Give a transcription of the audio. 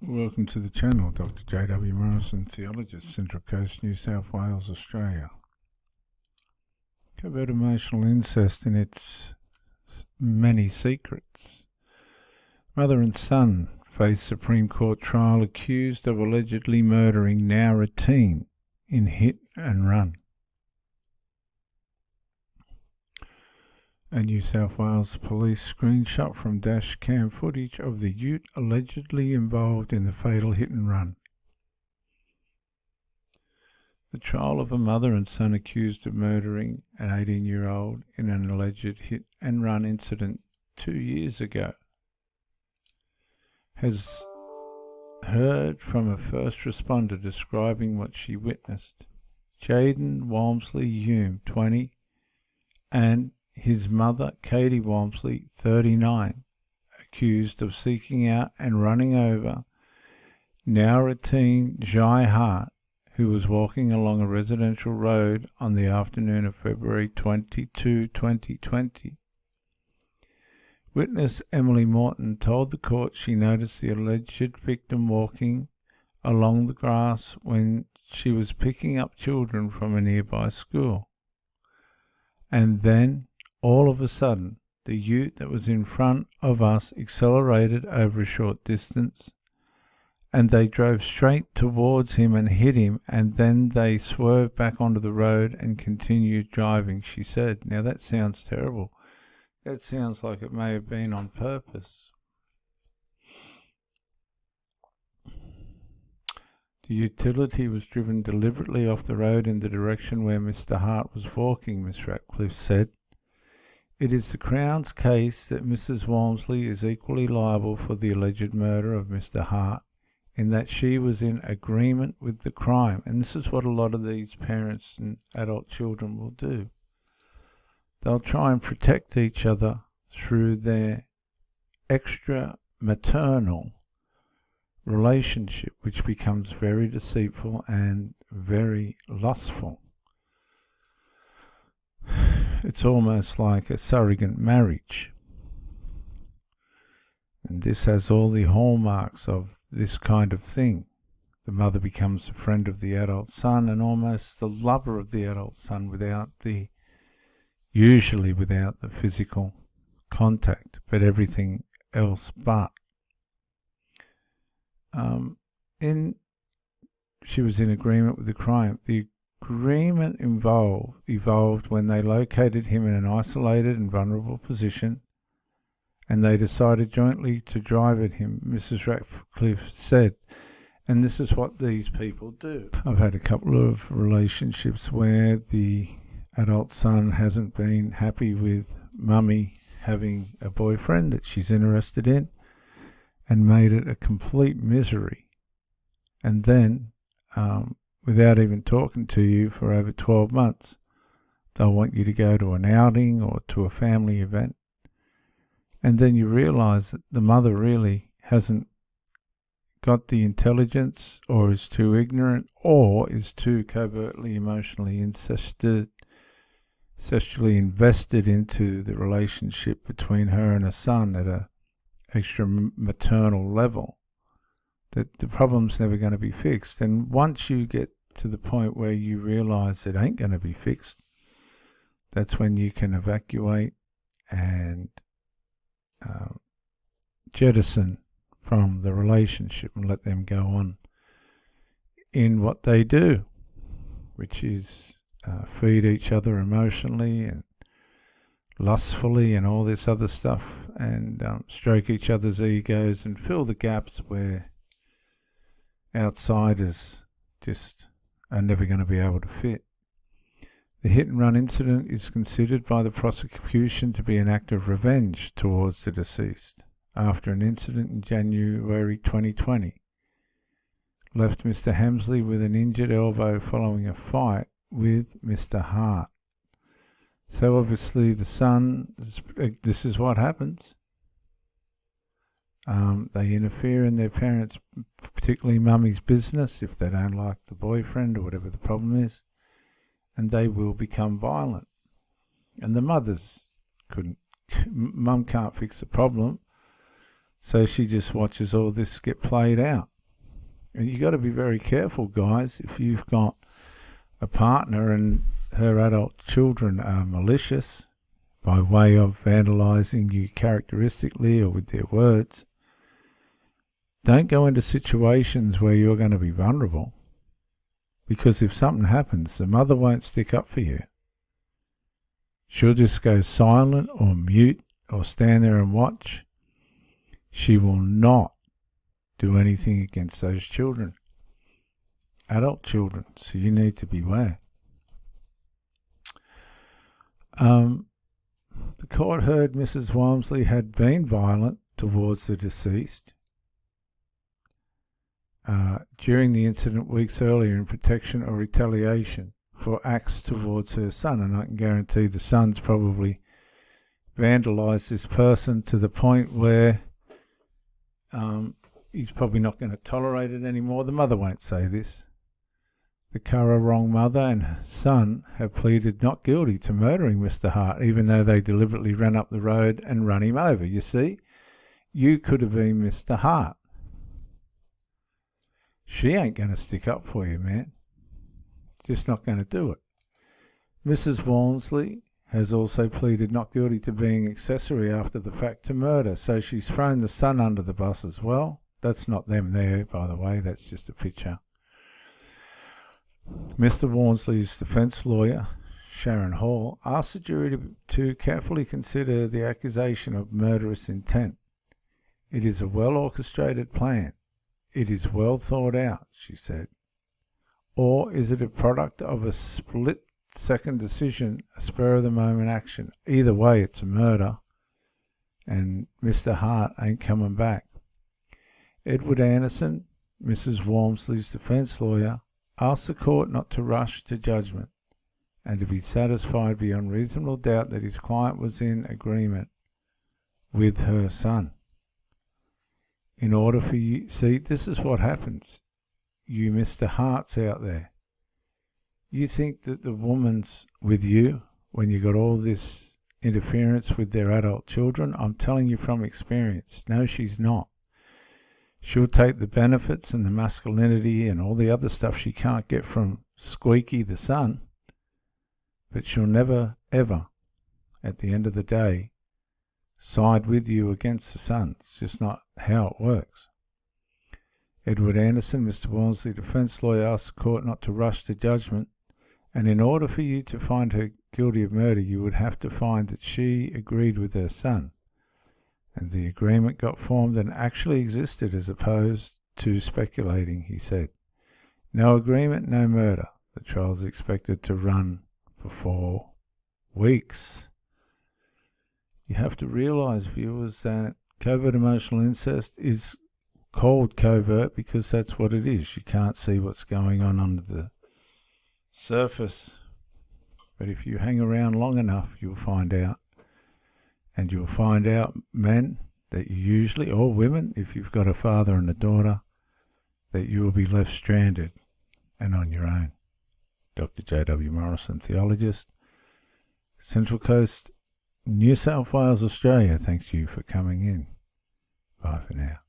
Welcome to the channel, Dr. J.W. Morrison, theologist, Central Coast, New South Wales, Australia. Covert emotional incest and its many secrets. Mother and son face Supreme Court trial accused of allegedly murdering now a teen in hit and run. A New South Wales police screenshot from dash cam footage of the ute allegedly involved in the fatal hit and run. The trial of a mother and son accused of murdering an 18-year-old in an alleged hit and run incident 2 years ago has heard from a first responder describing what she witnessed. Jaden Walmsley Hume, 20, and his mother, Katie Walmsley, 39, accused of seeking out and running over now a teen Jai Hart, who was walking along a residential road on the afternoon of February 22, 2020. Witness Emily Morton told the court she noticed the alleged victim walking along the grass when she was picking up children from a nearby school. And then, all of a sudden, the ute that was in front of us accelerated over a short distance, and they drove straight towards him and hit him, and then they swerved back onto the road and continued driving, she said. Now that sounds terrible. That sounds like it may have been on purpose. The utility was driven deliberately off the road in the direction where Mr. Hart was walking, Miss Ratcliffe said. It is the Crown's case that Mrs. Walmsley is equally liable for the alleged murder of Mr. Hart, in that she was in agreement with the crime. And this is what a lot of these parents and adult children will do. They'll try and protect each other through their extra maternal relationship, which becomes very deceitful and very lustful. It's almost like a surrogate marriage. And this has all the hallmarks of this kind of thing. The mother becomes a friend of the adult son and almost the lover of the adult son usually without the physical contact, but everything else but. She was in agreement with the crime. The agreement evolved when they located him in an isolated and vulnerable position, and they decided jointly to drive at him, Mrs. Ratcliffe said. And this is what these people do. I've had a couple of relationships where the adult son hasn't been happy with mummy having a boyfriend that she's interested in and made it a complete misery. And then, without even talking to you for over 12 months, they'll want you to go to an outing or to a family event. And then you realize that the mother really hasn't got the intelligence, or is too ignorant, or is too covertly emotionally incestually invested into the relationship between her and her son at a extra maternal level, that the problem's never going to be fixed. And once you get to the point where you realize it ain't going to be fixed, that's when you can evacuate and jettison from the relationship and let them go on in what they do, which is feed each other emotionally and lustfully and all this other stuff, and stroke each other's egos and fill the gaps where outsiders just are never going to be able to fit. The hit and run incident is considered by the prosecution to be an act of revenge towards the deceased after an incident in January 2020 left Mr. Hamsley with an injured elbow following a fight with Mr. Hart. So obviously the son, this is what happens. They interfere in their parents', particularly mummy's, business if they don't like the boyfriend or whatever the problem is, and they will become violent. And the mothers mum can't fix the problem, So she just watches all this get played out. And you got to be very careful, guys, if you've got a partner and her adult children are malicious by way of vandalising you characteristically or with their words. Don't go into situations where you're going to be vulnerable, because if something happens, the mother won't stick up for you. She'll just go silent or mute or stand there and watch. She will not do anything against those children, adult children, so you need to beware. The court heard Mrs. Walmsley had been violent towards the deceased during the incident weeks earlier in protection or retaliation for acts towards her son, and I can guarantee the son's probably vandalised this person to the point where he's probably not going to tolerate it anymore. The mother won't say this. The Currarong mother and son have pleaded not guilty to murdering Mr. Hart, even though they deliberately ran up the road and run him over. You see, you could have been Mr. Hart. She ain't going to stick up for you, man. Just not going to do it. Mrs. Walmsley has also pleaded not guilty to being accessory after the fact to murder, so she's thrown the son under the bus as well. That's not them there, by the way, that's just a picture. Mr. Walmsley's defence lawyer, Sharon Hall, asked the jury to carefully consider the accusation of murderous intent. It is a well-orchestrated plan. It is well thought out, she said. Or is it a product of a split-second decision, a spur-of-the-moment action? Either way, it's a murder, and Mr. Hart ain't coming back. Edward Anderson, Mrs. Walmsley's defence lawyer, asked the court not to rush to judgment and to be satisfied beyond reasonable doubt that his client was in agreement with her son. In order for you, see, this is what happens. You Mr. Harts out there. You think that the woman's with you when you got all this interference with their adult children? I'm telling you from experience. No, she's not. She'll take the benefits and the masculinity and all the other stuff she can't get from Squeaky the son, but she'll never, ever, at the end of the day, side with you against the son. It's just not how it works. Edward Anderson, Mr. Walmsley defence lawyer, asked the court not to rush to judgment, and in order for you to find her guilty of murder, you would have to find that she agreed with her son, and the agreement got formed and actually existed as opposed to speculating, he said. No agreement, no murder. The trial is expected to run for 4 weeks. You have to realise, viewers, that covert emotional incest is called covert because that's what it is. You can't see what's going on under the surface. But if you hang around long enough, you'll find out. And you'll find out, men, that you usually, or women, if you've got a father and a daughter, that you will be left stranded and on your own. Dr. J.W. Morrison, theologist, Central Coast, New South Wales, Australia. Thanks you for coming in. Bye for now.